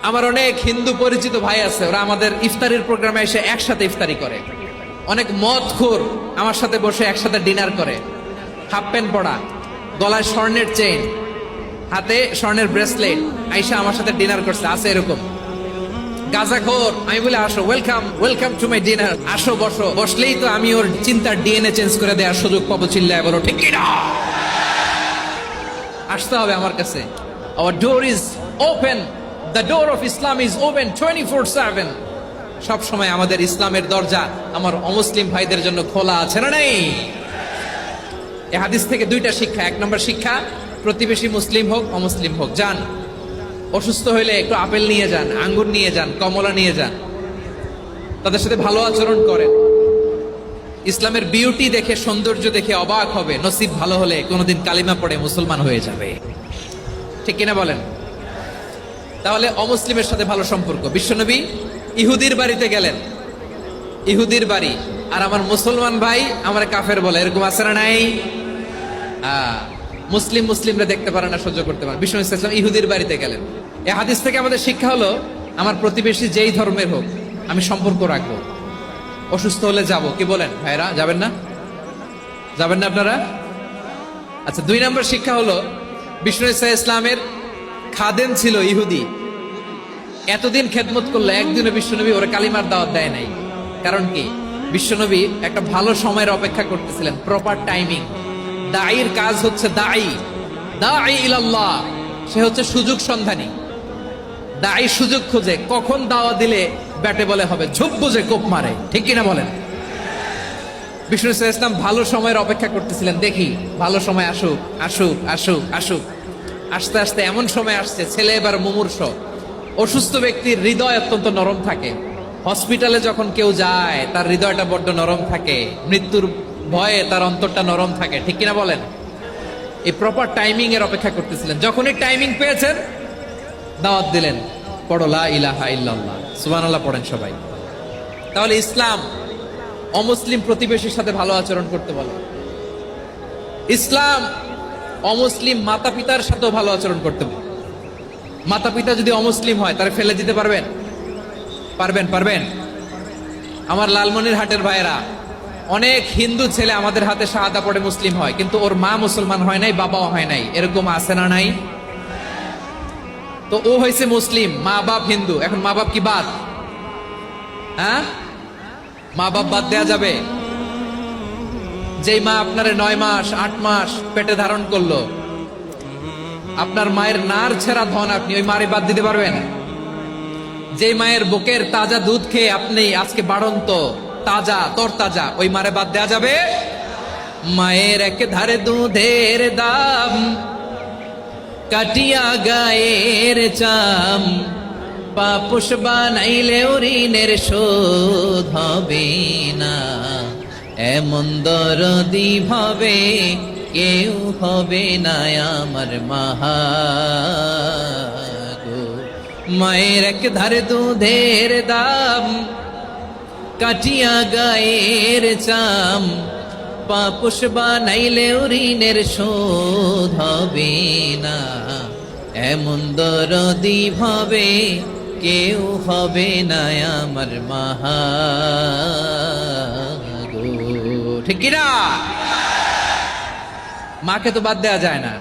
আমার অনেক হিন্দু পরিচিত ভাই আছে, ওরা আমাদের ইফতারির প্রোগ্রামে এসে একসাথে ইফতারি করে। অনেক মদখোর আমার সাথে বসে একসাথে ডিনার করে, হাফ প্যান্ট পরা, গলায় স্বর্ণের চেইন, হাতে স্বর্ণের ব্রেসলেট, আইসা আমার সাথে ডিনার করছে। আছে এরকম গাঁজাখোর। আমি বলে আসো, welcome welcome to my dinner, আসো বসো। বসলেই তো আমি ওর চিন্তার ডিএনএ চেঞ্জ করে দেওয়ার সুযোগ পাবো। চিল্লায় বলো ঠিক কি না? আসতে হবে আমার কাছে। Hour door is open, the door of Islam is open 24/7। সব সময় আমাদের ইসলামের দরজা আমার অমুসলিম ভাইদের জন্য খোলা আছে না নাই? এই হাদিস থেকে দুইটা শিক্ষা। এক নম্বর শিক্ষা, প্রতিবেশী মুসলিম হোক অমুসলিম হোক, যান। অসুস্থ হইলে একটু আপেল নিয়ে যান, আঙ্গুর নিয়ে যান, কমলা নিয়ে যান, তাদের সাথে ভালো আচরণ করেন। ইসলামের বিউটি দেখে, সৌন্দর্য দেখে অবাক হবে, নসিব ভালো হলে কোনোদিন কালিমা পড়ে মুসলমান হয়ে যাবে। ঠিক কিনা বলেন? তাহলে অমুসলিমের সাথে ভালো সম্পর্ক। বিশ্বনবী ইহুদির বাড়িতে গেলেন, ইহুদির বাড়ি, আর আমার মুসলমান ভাই আমার কাফের বলে, এরকম আছে না নাই? মুসলিমরা দেখতে পারে না, সহ্য করতে পারে। বিশ্বনবী সাল্লাল্লাহু আলাইহি ওয়াসাল্লাম ইহুদির বাড়িতে গেলেন। এই হাদিস থেকে আমাদের শিক্ষা হলো, আমার প্রতিবেশী যেই ধর্মের হোক আমি সম্পর্ক রাখবো। অসুস্থ হলে যাব, কি বলেন ভাইরা? যাবেন না? যাবেন না আপনারা? আচ্ছা, 2 নম্বর শিক্ষা হলো, বিষ্ণু ইসা ইসলামের খাদেম ছিল ইহুদি। এতদিন খেদমত করলো, একদিনও বিশ্বনবী ওরা কালিমার দাওয়াত দেয় নাই। কারণ কি? বিশ্বনবী একটা ভালো সময়ের অপেক্ষা করতেছিলেন, প্রপার টাইমিং। দাঈর কাজ হচ্ছে দাঈ ইলাল্লাহ, সে হচ্ছে সুযোগ সন্ধানী। দাঈ সুযোগ খোঁজে, কখন দাওয়া দিলে ব্যাটে বলে হবে, ঝোপ বুঝে কোপ মারে। ঠিক কিনা বলেন? বিষ্ণু ইসলাম ভালো সময়ের অপেক্ষা করতেছিলেন, দেখি ভালো সময় আসুক আসুক আসুক আসুক। আস্তে আস্তে এমন সময় আসছে, ছেলে এবার মুমূর্ষ। অসুস্থ ব্যক্তির হৃদয় অত্যন্ত নরম থাকে। হসপিটালে যখন কেউ যায় তার হৃদয়টা বড্ড নরম থাকে, মৃত্যুর ভয়ে তার অন্তরটা নরম থাকে। ঠিক কিনা বলেন? এই প্রপার টাইমিং এর অপেক্ষা করতেছিলেন। যখনই টাইমিং পেয়েছেন, দাওয়াত দিলেন, পড়ো লা ইলাহা ইল্লাল্লাহ, সুবহানাল্লাহ পড়েন সবাই। তাহলে ইসলাম অমুসলিম প্রতিবেশীর সাথে ভালো আচরণ করতে বলে। ইসলাম অমুসলিম মাতা পিতার সাথেও ভালো আচরণ করতে বলে। মাতা পিতা যদি অমুসলিম হয়, তারা ফেলে দিতে পারবেন? পারবেন? আমার লালমনিরহাটের ভাইয়েরা, অনেক হিন্দু ছেলে আমাদের হাতে শাহাদা পড়ে মুসলিম হয়, কিন্তু ওর মা মুসলমান হয় নাই, বাবাও হয় নাই। এরকম আছে না নাই? তো ও হয়েছে মুসলিম, মা বাপ হিন্দু, এখন মা বাপ কি বাদ? হ্যাঁ, মা বাপ বাদ দেয়া যাবে? যেই মা আপনারে 9 মাস 8 মাস পেটে ধারণ করলো, আপনার মায়ের নার ছেঁড়া ধন, আপনি ওই মারে বাদ দিতে পারবেন? যে মায়ের বুকের তাজা দুধ খেয়ে আপনি আজকে বাড়ন্ত তাজা তরতাজা, ওই মারে বাদ দেয়া যাবে? মায়ের এক ধারে দুধের দাম, কাটিয়া গায়ের চাম, পাপুষ বানাইলেও ঋণের শোধ হবে না। এমন দরদি ভাবে কেউ হবে না আমার মাহা গো। মায়ের এক ধারে দুধের দাম, কাটিয়া গায়ের চাম, পাপুষ বানাইলেও ঋণের শোধ হবে না। এমন দরদি ভাবে কেউ হবে না আমার মাহা গো। ঠিক কিনা? মাকে তো বাদ দেওয়া যায় না।